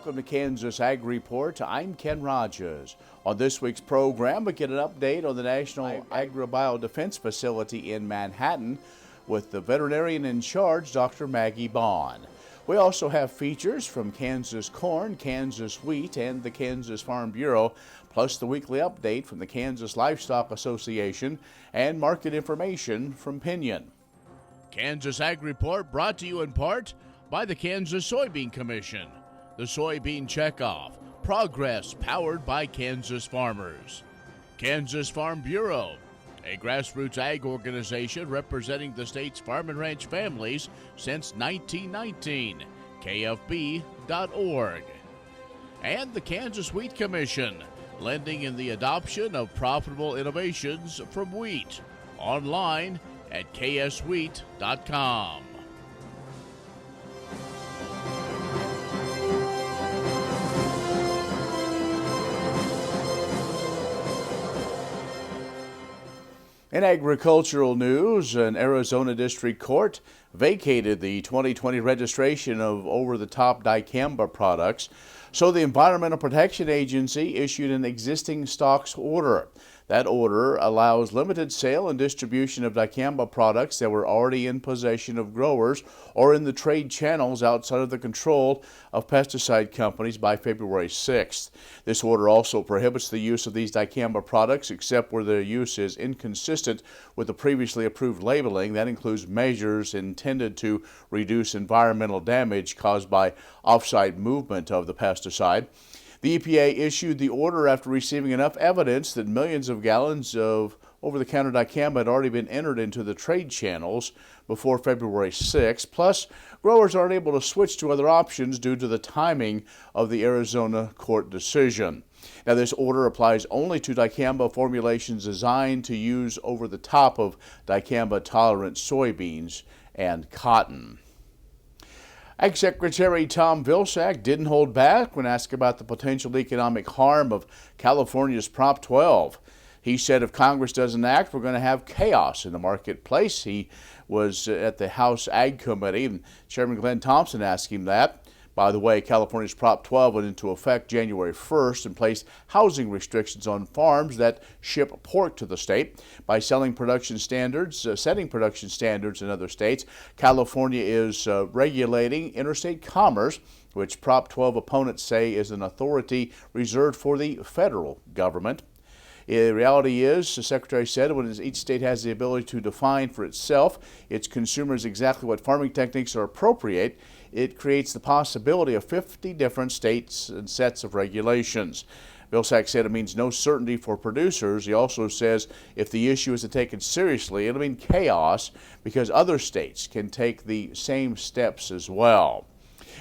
welcome to Kansas Agri-Report. I'm Ken Rogers. On this week's program, we get an update on the National Agri-Defense facility in Manhattan with the veterinarian in charge, Dr. Maggie Bond. We also have features from Kansas Corn, Kansas Wheat, and the Kansas Farm Bureau, plus the weekly update from the Kansas Livestock Association and market information from Pinion. Kansas Agri-Report brought to you in part by the Kansas Soybean Commission, the Soybean Checkoff, progress powered by Kansas farmers. Kansas Farm Bureau, a grassroots ag organization representing the state's farm and ranch families since 1919, kfb.org. And the Kansas Wheat Commission, lending in the adoption of profitable innovations from wheat, online at kswheat.com. In agricultural news, an Arizona district court vacated the 2020 registration of over-the-top dicamba products, so the Environmental Protection Agency issued an existing stocks order. That order allows limited sale and distribution of dicamba products that were already in possession of growers or in the trade channels outside of the control of pesticide companies by February 6th. This order also prohibits the use of these dicamba products except where their use is inconsistent with the previously approved labeling. That includes measures intended to reduce environmental damage caused by off-site movement of the pesticide. The EPA issued the order after receiving enough evidence that millions of gallons of over-the-counter dicamba had already been entered into the trade channels before February 6. Plus, growers aren't able to switch to other options due to the timing of the Arizona court decision. Now, this order applies only to dicamba formulations designed to use over the top of dicamba-tolerant soybeans and cotton. Ag Secretary Tom Vilsack didn't hold back when asked about the potential economic harm of California's Prop 12. He said if Congress doesn't act, we're going to have chaos in the marketplace. He was at the House Ag Committee, and Chairman Glenn Thompson asked him that. By the way, California's Prop 12 went into effect January 1st and placed housing restrictions on farms that ship pork to the state. By setting production standards in other states, California is regulating interstate commerce, which Prop 12 opponents say is an authority reserved for the federal government. The reality is, the Secretary said, when each state has the ability to define for itself, its consumers exactly what farming techniques are appropriate, it creates the possibility of 50 different states and sets of regulations. Vilsack said it means no certainty for producers. He also says if the issue isn't taken seriously, it'll mean chaos because other states can take the same steps as well.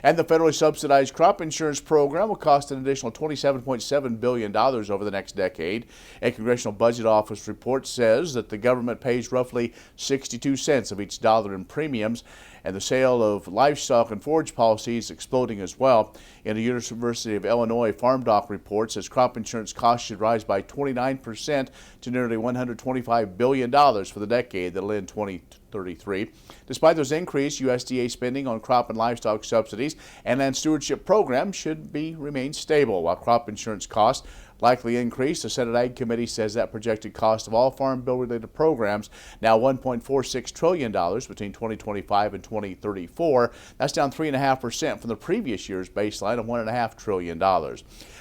And the federally subsidized crop insurance program will cost an additional $27.7 billion over the next decade. A Congressional Budget Office report says that the government pays roughly 62 cents of each dollar in premiums, and the sale of livestock and forage policies exploding as well. In the University of Illinois Farm Doc report says crop insurance costs should rise by 29% to nearly $125 billion for the decade that'll end 2033. Despite those increased, USDA spending on crop and livestock subsidies and land stewardship programs should remain stable, while crop insurance costs likely increase. The Senate Ag Committee says that projected cost of all farm bill-related programs now $1.46 trillion between 2025 and 2034. That's down 3.5% from the previous year's baseline of $1.5 trillion.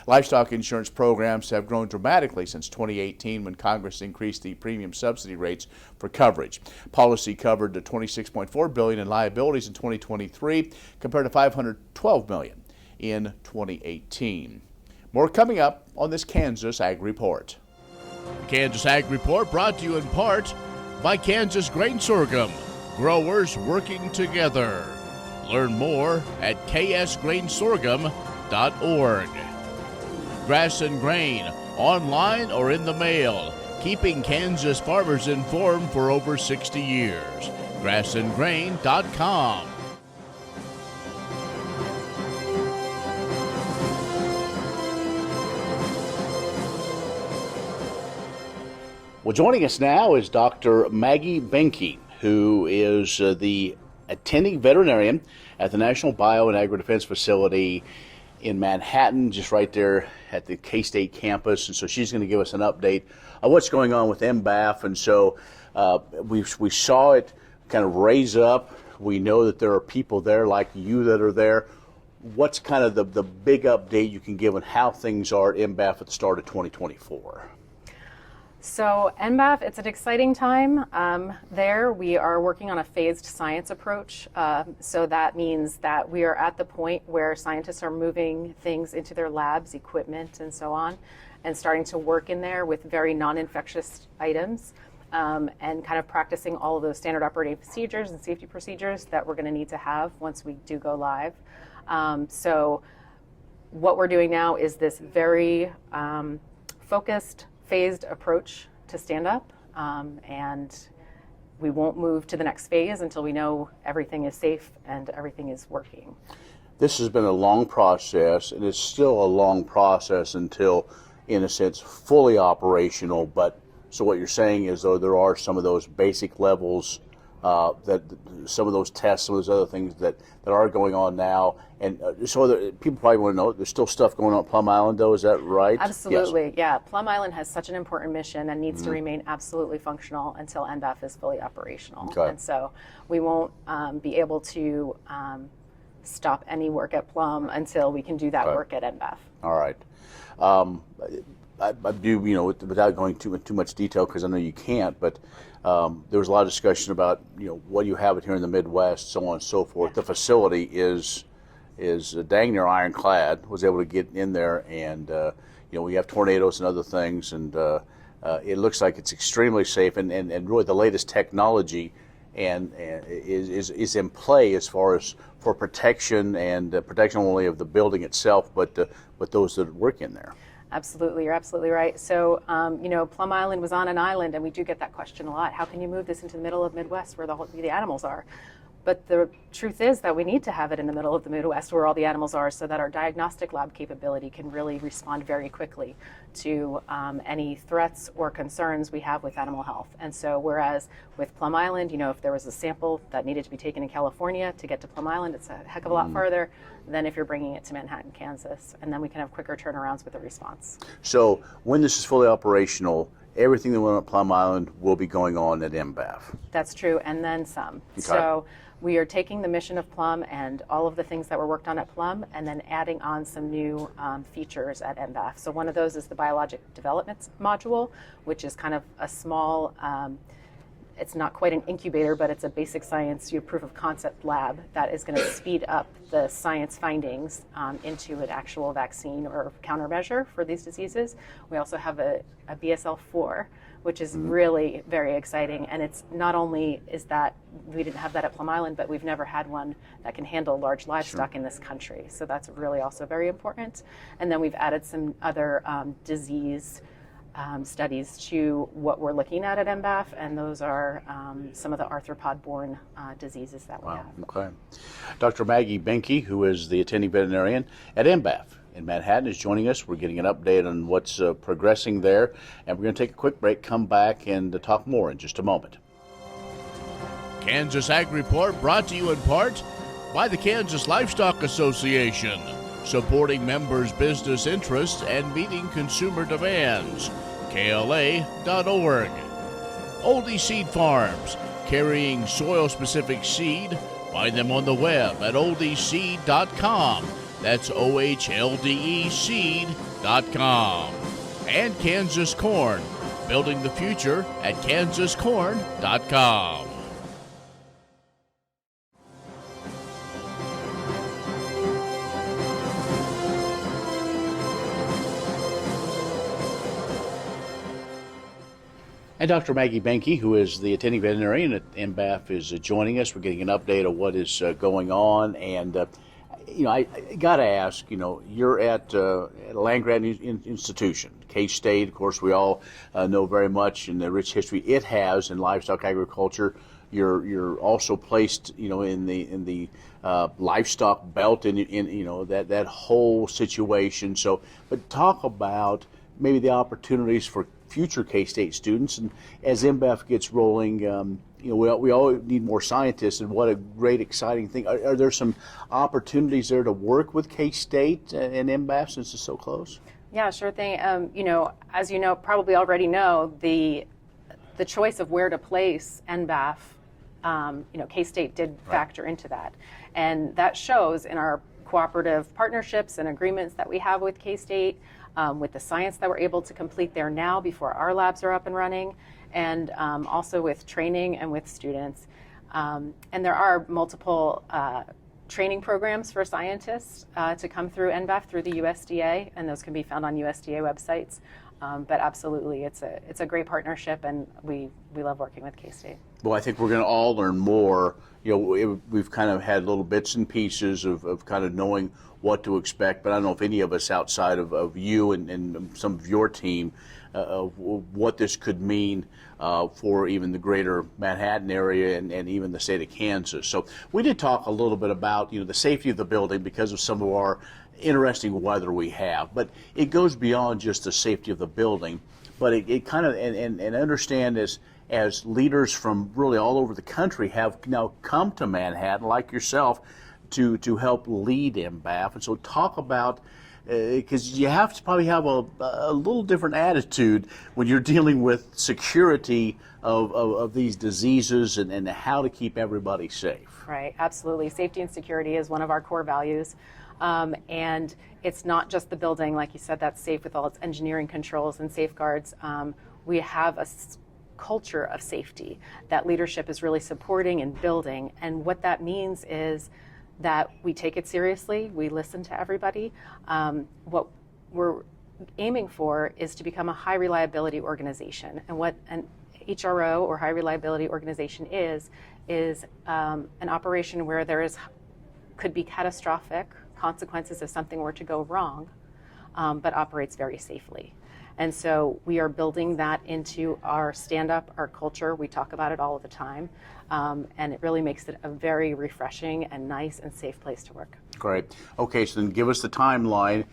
Livestock insurance programs have grown dramatically since 2018 when Congress increased the premium subsidy rates for coverage. Policy covered the $26.4 billion in liabilities in 2023 compared to $512 million in 2018. More coming up on this Kansas Ag Report. Kansas Ag Report brought to you in part by Kansas Grain Sorghum, growers working together. Learn more at ksgrainsorghum.org. Grass and Grain, online or in the mail, keeping Kansas farmers informed for over 60 years. grassandgrain.com. Well, joining us now is Dr. Maggie Benke, who is the attending veterinarian at the National Bio and Agri-Defense Facility in Manhattan, just right there at the K-State campus, and so she's going to give us an update on what's going on with MBAF. And so we saw it kind of raise up. We know that there are people there like you that are there. What's kind of the big update you can give on how things are at MBAF at the start of 2024? So NBAF, it's an exciting time. There we are working on a phased science approach. So that means that we are at the point where scientists are moving things into their labs, equipment, and so on, and starting to work in there with very non-infectious items, and kind of practicing all of those standard operating procedures and safety procedures that we're going to need to have once we do go live. So what we're doing now is this very focused, phased approach to stand up, and we won't move to the next phase until we know everything is safe and everything is working. This has been a long process, and it's still a long process until, in a sense, fully operational. But so what you're saying is, though, there are some of those basic levels, that some of those tests, some of those other things that are going on now. And so people probably want to know, there's still stuff going on at Plum Island, though, is that right? Absolutely, yes. Yeah. Plum Island has such an important mission and needs to remain absolutely functional until NBAF is fully operational. Okay. And so we won't be able to stop any work at Plum until we can do that work at NBAF. All right. I do, without going too much detail, because I know you can't, but there was a lot of discussion about, what you have here in the Midwest, so on and so forth. The facility is dang near ironclad, was able to get in there, and, we have tornadoes and other things, and it looks like it's extremely safe, and really the latest technology and is in play as far as for protection, and protection only of the building itself, but those that work in there. Absolutely, you're absolutely right. So, Plum Island was on an island, and we do get that question a lot. How can you move this into the middle of Midwest where the animals are? But the truth is that we need to have it in the middle of the Midwest where all the animals are, so that our diagnostic lab capability can really respond very quickly to any threats or concerns we have with animal health. And so whereas with Plum Island, if there was a sample that needed to be taken in California to get to Plum Island, it's a heck of a lot farther than if you're bringing it to Manhattan, Kansas. And then we can have quicker turnarounds with the response. So when this is fully operational, everything that went on Plum Island will be going on at MBAF. That's true, and then some. Okay. So we are taking the mission of Plum and all of the things that were worked on at Plum, and then adding on some new features at MBAF. So one of those is the biologic development module, which is kind of a small, it's not quite an incubator, but it's a basic science proof of concept lab that is going to speed up the science findings into an actual vaccine or countermeasure for these diseases. We also have a BSL-4, which is really very exciting. And it's not only is that we didn't have that at Plum Island, but we've never had one that can handle large livestock in this country. So that's really also very important. And then we've added some other disease studies to what we're looking at MBAF, and those are some of the arthropod-borne diseases that we have. Okay. Dr. Maggie Benke, who is the attending veterinarian at MBAF in Manhattan, is joining us. We're getting an update on what's progressing there, and we're going to take a quick break, come back, and talk more in just a moment. Kansas Ag Report brought to you in part by the Kansas Livestock Association, supporting members' business interests and meeting consumer demands. KLA.org. Oldie Seed Farms, carrying soil-specific seed. Find them on the web at oldieseed.com. That's OHLDE seed.com. And Kansas Corn, building the future at kansascorn.com. And Dr. Maggie Benke, who is the attending veterinarian at MBAF, is joining us. We're getting an update of what is going on. And, I got to ask, you're at a land-grant institution, K-State. Of course, we all know very much in the rich history it has in livestock agriculture. You're also placed, in the livestock belt in that whole situation. So, but talk about maybe the opportunities for future K-State students. And as MBEF gets rolling, we all need more scientists, and what a great, exciting thing. Are there some opportunities there to work with K-State and MBEF since it's so close? Yeah, sure thing. As you know, probably already know, the choice of where to place NBAF, K-State did factor into that. And that shows in our cooperative partnerships and agreements that we have with K-State, with the science that we're able to complete there now before our labs are up and running, and also with training and with students. And there are multiple training programs for scientists to come through NBAF through the USDA, and those can be found on USDA websites. But absolutely, it's a great partnership, and we love working with K-State. Well, I think we're going to all learn more. We've kind of had little bits and pieces of kind of knowing what to expect, but I don't know if any of us outside of you and some of your team of what this could mean for even the greater Manhattan area and even the state of Kansas. So we did talk a little bit about the safety of the building because of some of our interesting weather we have, but it goes beyond just the safety of the building. But it kind of and understand as leaders from really all over the country have now come to Manhattan, like yourself, to help lead MBAF. And so talk about, because you have to probably have a little different attitude when you're dealing with security of these diseases and how to keep everybody safe. Right, absolutely. Safety and security is one of our core values. And it's not just the building, like you said, that's safe with all its engineering controls and safeguards. We have a culture of safety that leadership is really supporting and building. And what that means is that we take it seriously, we listen to everybody. What we're aiming for is to become a high reliability organization. And what an HRO or high reliability organization is an operation where there could be catastrophic consequences if something were to go wrong, but operates very safely. And so we are building that into our stand-up, our culture. We talk about it all the time, and it really makes it a very refreshing and nice and safe place to work. Great. Okay, so then give us the timeline.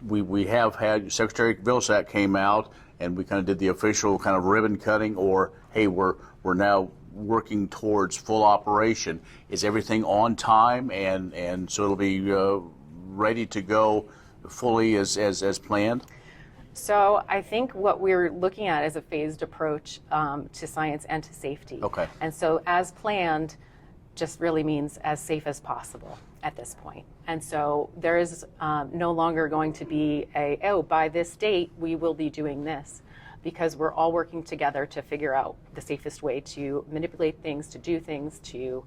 We have had Secretary Vilsack came out, and we kind of did the official kind of ribbon cutting, or hey, we're now working towards full operation. Is everything on time, and so it'll be ready to go fully as planned? So I think what we're looking at is a phased approach to science and to safety. Okay. And so as planned just really means as safe as possible at this point. And so there is no longer going to be by this date we will be doing this, because we're all working together to figure out the safest way to manipulate things, to do things, to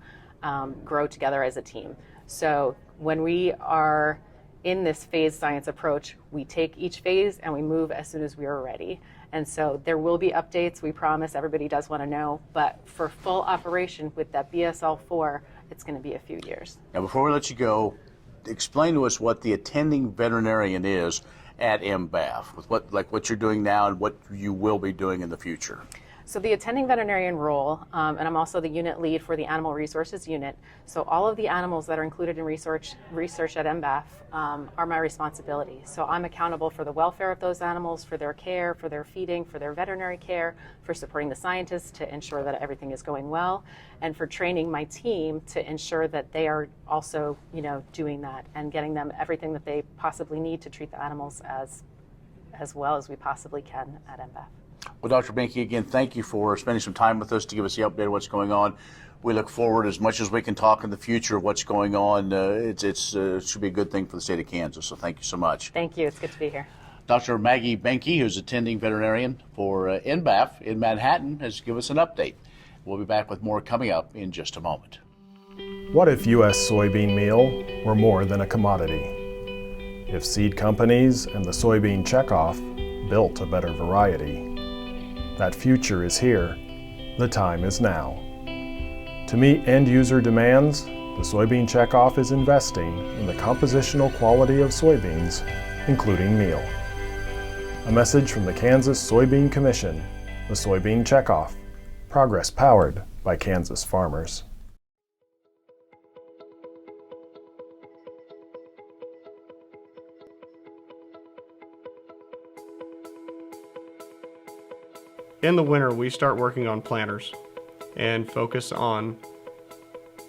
grow together as a team. So when we are in this phased science approach, we take each phase and we move as soon as we are ready. And so there will be updates, we promise. Everybody does want to know, but for full operation with that BSL-4, it's going to be a few years. Now, before we let you go, explain to us what the attending veterinarian is at MBAF, with what you're doing now and what you will be doing in the future. So the attending veterinarian role, and I'm also the unit lead for the animal resources unit. So all of the animals that are included in research at MBAF are my responsibility. So I'm accountable for the welfare of those animals, for their care, for their feeding, for their veterinary care, for supporting the scientists to ensure that everything is going well, and for training my team to ensure that they are also, doing that and getting them everything that they possibly need to treat the animals as well as we possibly can at MBAF. Well, Dr. Binky, again, thank you for spending some time with us to give us the update of what's going on. We look forward, as much as we can talk in the future of what's going on. It should be a good thing for the state of Kansas, so thank you so much. Thank you. It's good to be here. Dr. Maggie Binky, who's attending veterinarian for NBAF in Manhattan, has given us an update. We'll be back with more coming up in just a moment. What if U.S. soybean meal were more than a commodity? If seed companies and the soybean checkoff built a better variety? That future is here. The time is now. To meet end-user demands, the Soybean Checkoff is investing in the compositional quality of soybeans, including meal. A message from the Kansas Soybean Commission, the Soybean Checkoff, progress powered by Kansas farmers. In the winter, we start working on planters and focus on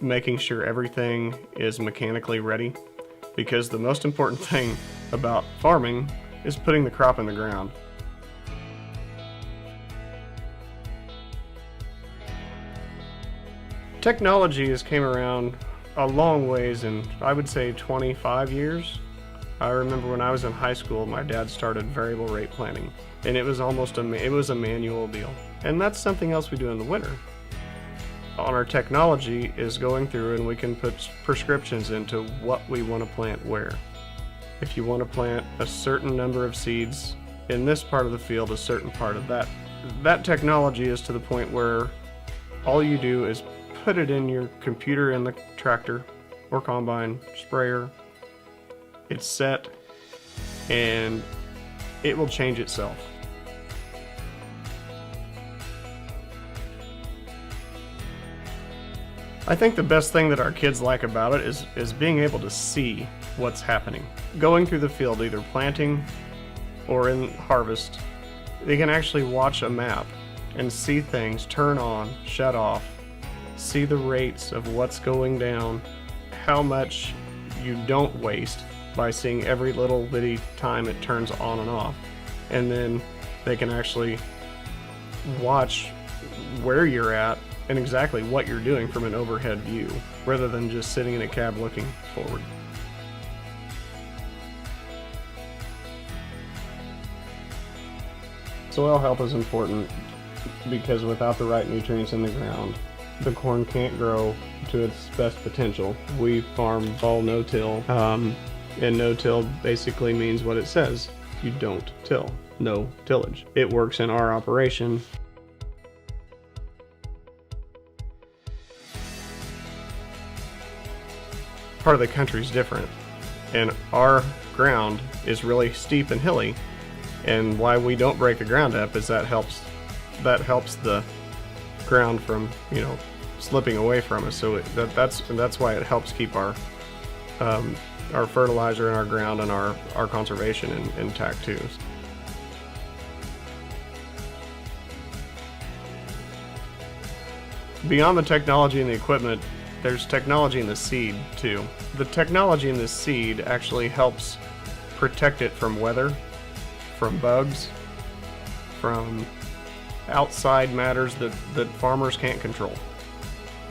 making sure everything is mechanically ready, because the most important thing about farming is putting the crop in the ground. Technology has came around a long ways in, I would say, 25 years. I remember when I was in high school, my dad started variable rate planting, and it was a manual deal. And that's something else we do in the winter. On our technology is going through, and we can put prescriptions into what we want to plant where. If you want to plant a certain number of seeds in this part of the field, a certain part of that. That technology is to the point where all you do is put it in your computer in the tractor or combine sprayer. It's set, and it will change itself. I think the best thing that our kids like about it is being able to see what's happening. Going through the field, either planting or in harvest, they can actually watch a map and see things turn on, shut off, see the rates of what's going down, how much you don't waste by seeing every little bitty time it turns on and off. And then they can actually watch where you're at and exactly what you're doing from an overhead view, rather than just sitting in a cab looking forward. Soil health is important because without the right nutrients in the ground, the corn can't grow to its best potential. We farm all no-till, and no-till basically means what it says. You don't till. No tillage. It works in our operation. Part of the country is different, and our ground is really steep and hilly, and why we don't break the ground up is that helps the ground from, slipping away from us. So that's why it helps keep our fertilizer in our ground and our conservation intact too. Beyond the technology and the equipment, there's technology in the seed too. The technology in the seed actually helps protect it from weather, from bugs, from outside matters that farmers can't control.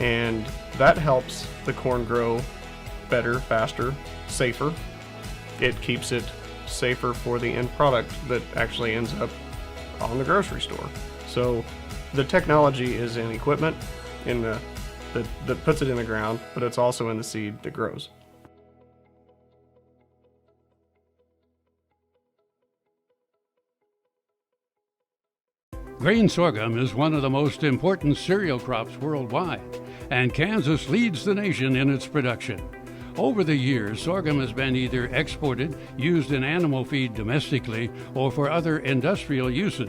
And that helps the corn grow better, faster, safer. It keeps it safer for the end product that actually ends up on the grocery store. So the technology is in equipment, that puts it in the ground, but it's also in the seed that grows. Grain sorghum is one of the most important cereal crops worldwide, and Kansas leads the nation in its production. Over the years, sorghum has been either exported, used in animal feed domestically, or for other industrial uses.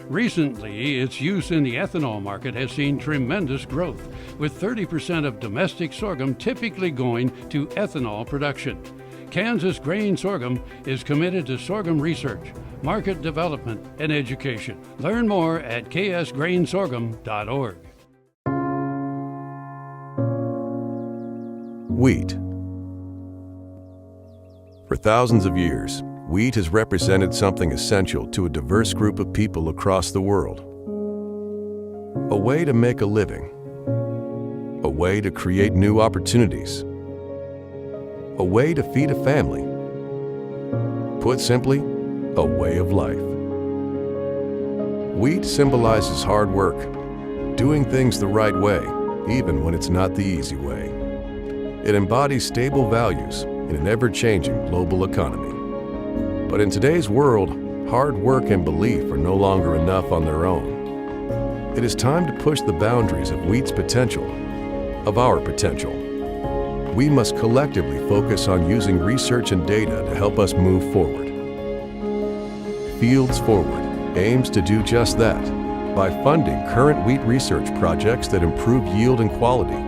Recently, its use in the ethanol market has seen tremendous growth, with 30% of domestic sorghum typically going to ethanol production. Kansas Grain Sorghum is committed to sorghum research, market development, and education. Learn more at ksgrainsorghum.org. Wheat. For thousands of years, wheat has represented something essential to a diverse group of people across the world. A way to make a living. A way to create new opportunities. A way to feed a family. Put simply, a way of life. Wheat symbolizes hard work, doing things the right way, even when it's not the easy way. It embodies stable values in an ever-changing global economy. But in today's world, hard work and belief are no longer enough on their own. It is time to push the boundaries of wheat's potential, of our potential. We must collectively focus on using research and data to help us move forward. Fields Forward aims to do just that by funding current wheat research projects that improve yield and quality,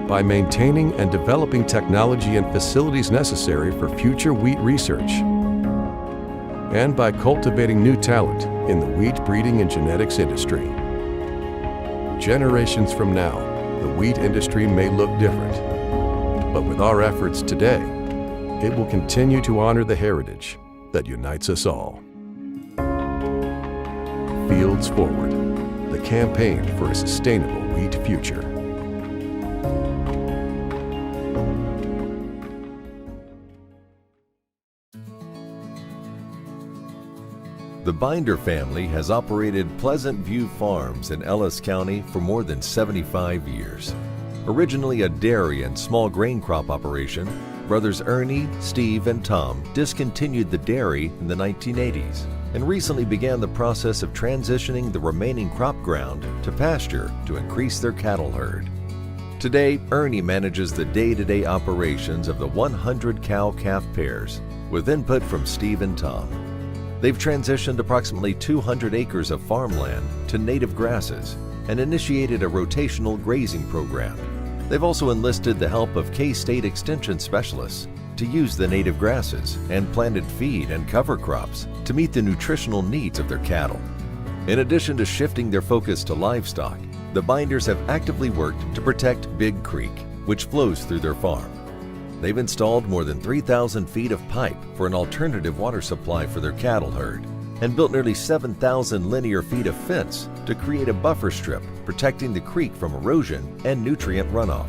by maintaining and developing technology and facilities necessary for future wheat research, and by cultivating new talent in the wheat breeding and genetics industry. Generations from now, the wheat industry may look different, but with our efforts today, it will continue to honor the heritage that unites us all. Fields Forward, the campaign for a sustainable wheat future. The Binder family has operated Pleasant View Farms in Ellis County for more than 75 years. Originally a dairy and small grain crop operation, brothers Ernie, Steve, and Tom discontinued the dairy in the 1980s and recently began the process of transitioning the remaining crop ground to pasture to increase their cattle herd. Today, Ernie manages the day-to-day operations of the 100 cow-calf pairs with input from Steve and Tom. They've transitioned approximately 200 acres of farmland to native grasses and initiated a rotational grazing program. They've also enlisted the help of K-State Extension specialists to use the native grasses and planted feed and cover crops to meet the nutritional needs of their cattle. In addition to shifting their focus to livestock, the Binders have actively worked to protect Big Creek, which flows through their farm. They've installed more than 3,000 feet of pipe for an alternative water supply for their cattle herd and built nearly 7,000 linear feet of fence to create a buffer strip protecting the creek from erosion and nutrient runoff.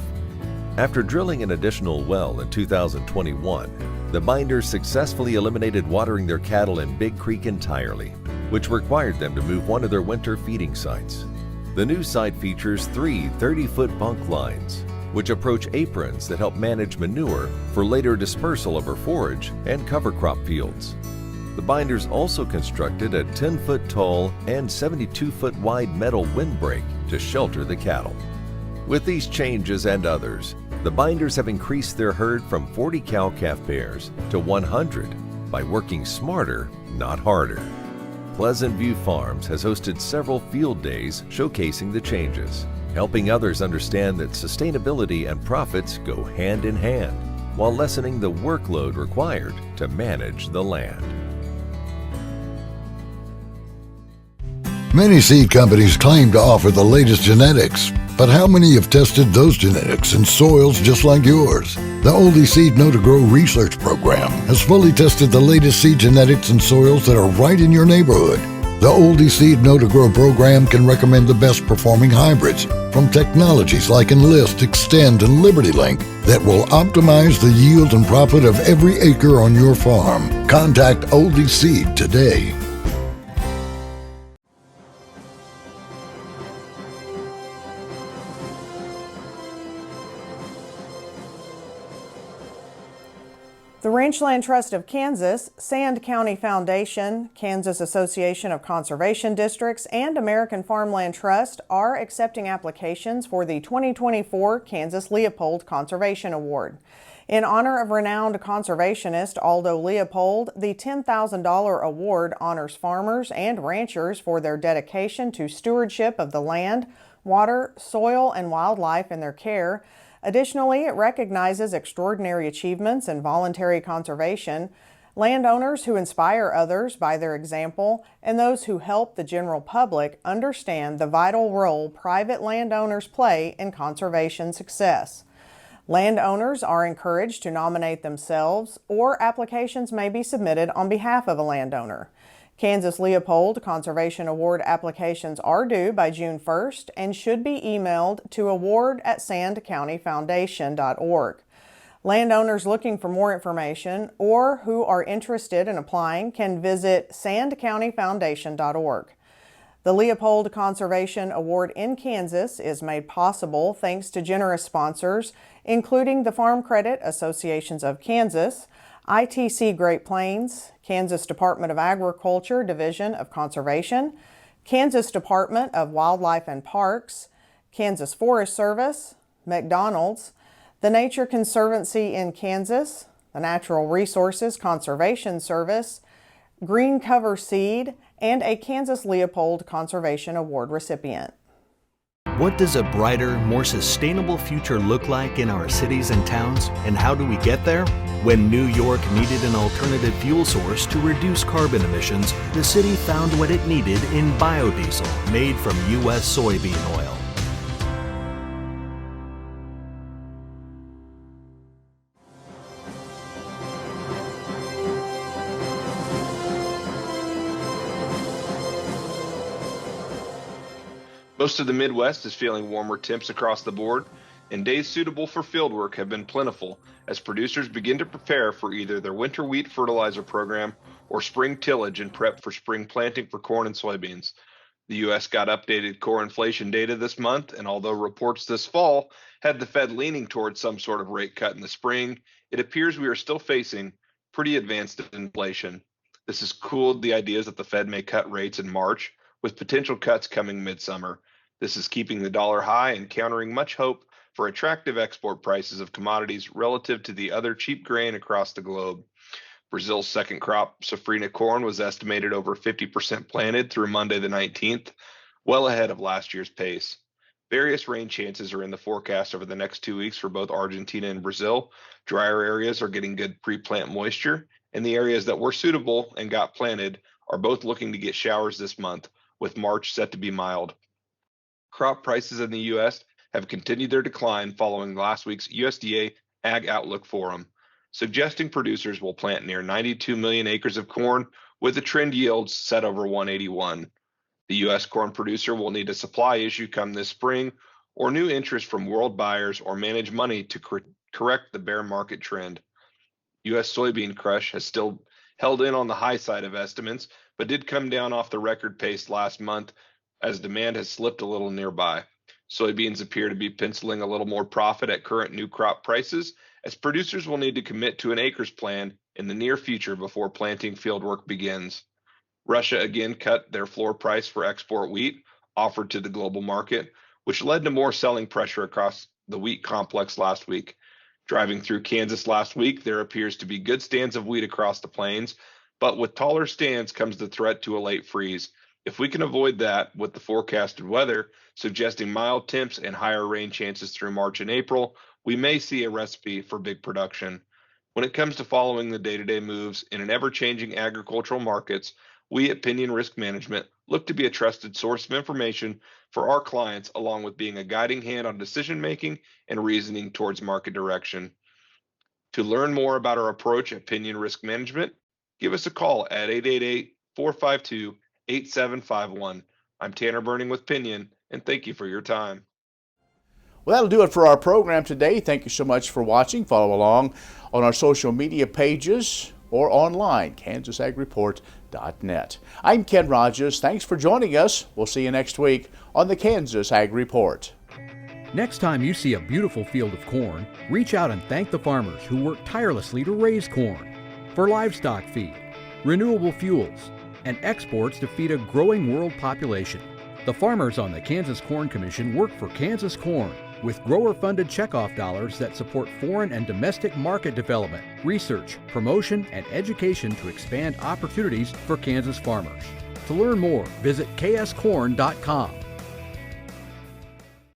After drilling an additional well in 2021, the Binders successfully eliminated watering their cattle in Big Creek entirely, which required them to move one of their winter feeding sites. The new site features 3 30-foot bunk lines, which approach aprons that help manage manure for later dispersal over forage and cover crop fields. The Binders also constructed a 10-foot tall and 72-foot wide metal windbreak to shelter the cattle. With these changes and others, the Binders have increased their herd from 40 cow-calf pairs to 100 by working smarter, not harder. Pleasant View Farms has hosted several field days showcasing the changes, helping others understand that sustainability and profits go hand in hand, while lessening the workload required to manage the land. Many seed companies claim to offer the latest genetics, but how many have tested those genetics in soils just like yours? The Oldie Seed Know to Grow research program has fully tested the latest seed genetics in soils that are right in your neighborhood. The Oldie Seed Know to Grow program can recommend the best performing hybrids from technologies like Enlist, Extend, and Liberty Link that will optimize the yield and profit of every acre on your farm. Contact Oldie Seed today. The Ranchland Trust of Kansas, Sand County Foundation, Kansas Association of Conservation Districts, and American Farmland Trust are accepting applications for the 2024 Kansas Leopold Conservation Award. In honor of renowned conservationist Aldo Leopold, the $10,000 award honors farmers and ranchers for their dedication to stewardship of the land, water, soil, and wildlife in their care. Additionally, it recognizes extraordinary achievements in voluntary conservation, landowners who inspire others by their example, and those who help the general public understand the vital role private landowners play in conservation success. Landowners are encouraged to nominate themselves, or applications may be submitted on behalf of a landowner. Kansas Leopold Conservation Award applications are due by June 1st and should be emailed to award@sandcountyfoundation.org. Landowners looking for more information or who are interested in applying can visit sandcountyfoundation.org. The Leopold Conservation Award in Kansas is made possible thanks to generous sponsors, including the Farm Credit Associations of Kansas, ITC Great Plains, Kansas Department of Agriculture Division of Conservation, Kansas Department of Wildlife and Parks, Kansas Forest Service, McDonald's, the Nature Conservancy in Kansas, the Natural Resources Conservation Service, Green Cover Seed, and a Kansas Leopold Conservation Award recipient. What does a brighter, more sustainable future look like in our cities and towns, and how do we get there? When New York needed an alternative fuel source to reduce carbon emissions, the city found what it needed in biodiesel made from U.S. soybean oil. Most of the Midwest is feeling warmer temps across the board, and days suitable for fieldwork have been plentiful as producers begin to prepare for either their winter wheat fertilizer program or spring tillage and prep for spring planting for corn and soybeans. The U.S. got updated core inflation data this month, and although reports this fall had the Fed leaning towards some sort of rate cut in the spring, it appears we are still facing pretty advanced inflation. This has cooled the ideas that the Fed may cut rates in March, with potential cuts coming midsummer. This is keeping the dollar high and countering much hope for attractive export prices of commodities relative to the other cheap grain across the globe. Brazil's second crop, safrinha corn, was estimated over 50% planted through Monday the 19th, well ahead of last year's pace. Various rain chances are in the forecast over the next 2 weeks for both Argentina and Brazil. Drier areas are getting good pre-plant moisture, and the areas that were suitable and got planted are both looking to get showers this month, with March set to be mild. Crop prices in the U.S. have continued their decline following last week's USDA Ag Outlook Forum, suggesting producers will plant near 92 million acres of corn with the trend yields set over 181. The U.S. corn producer will need a supply issue come this spring or new interest from world buyers or manage money to correct the bear market trend. U.S. soybean crush has still held in on the high side of estimates, but did come down off the record pace last month as demand has slipped a little nearby. Soybeans appear to be penciling a little more profit at current new crop prices, as producers will need to commit to an acres plan in the near future before planting fieldwork begins. Russia again cut their floor price for export wheat offered to the global market, which led to more selling pressure across the wheat complex last week. Driving through Kansas last week, there appears to be good stands of wheat across the plains, but with taller stands comes the threat to a late freeze. If we can avoid that with the forecasted weather suggesting mild temps and higher rain chances through March and April, we may see a recipe for big production. When it comes to following the day-to-day moves in an ever-changing agricultural markets, we at Pinion Risk Management look to be a trusted source of information for our clients, along with being a guiding hand on decision-making and reasoning towards market direction. To learn more about our approach at Pinion Risk Management, give us a call at 888-452-8751. I'm Tanner Burning with Pinion, and thank you for your time. Well, that'll do it for our program today. Thank you so much for watching. Follow along on our social media pages or online, KansasAgReport.net. I'm Ken Rogers. Thanks for joining us. We'll see you next week on the Kansas Ag Report. Next time you see a beautiful field of corn, reach out and thank the farmers who work tirelessly to raise corn for livestock feed, renewable fuels, and exports to feed a growing world population. The farmers on the Kansas Corn Commission work for Kansas Corn with grower-funded checkoff dollars that support foreign and domestic market development, research, promotion, and education to expand opportunities for Kansas farmers. To learn more, visit kscorn.com.